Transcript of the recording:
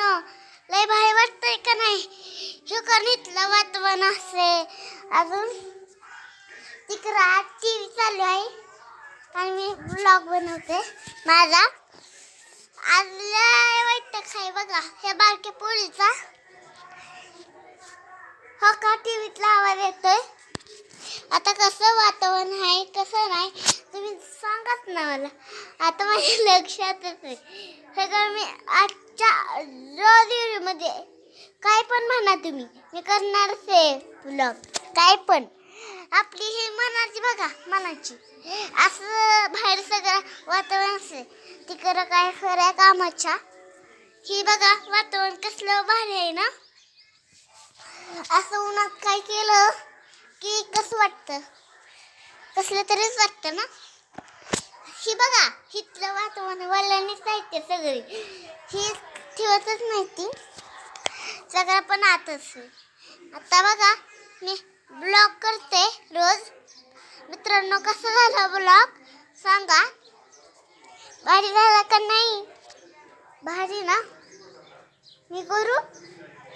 मित्रांनो, लय भारी वाटतंय का नाही? शुकरनीतलं वातावरण असे अजून तिकडं टीव्ही चालू आहे आणि मी ब्लॉग बनवते माझा. आज लय वाईट आहे बघा हे बारक्या पोळीचा. हो का टीव्हीतला आवाज येतोय. आता कसं वातावरण आहे कसं नाही तुम्ही सांगाच ना मला. आता माझ्या लक्षातच आहे सगळं. मी आजच्या रोज व्हिडिओमध्ये काय पण म्हणा तुम्ही, मी करणारच आहे ब्लॉग. काय पण आपली ही मनाची बघा, मनाची असं बाहेर सगळं वातावरण असते तिकडं काय खऱ्या कामाच्या. ही बघा वातावरण कसलं भारी आहे ना. असं उन्हात काय केलं की कसं वाटतं, कसलं तरीच वाटतं ना. ही बघा हिथलं वातावरण वल्ल्यानेच साहित्य सगळी ही ठेवतच नाही ती सगळं पण आतच. आता बघा मी ब्लॉग करते रोज. मित्रांनो कसं झालं ब्लॉग सांगा, भारी झाला का नाही? भारी ना. मी करू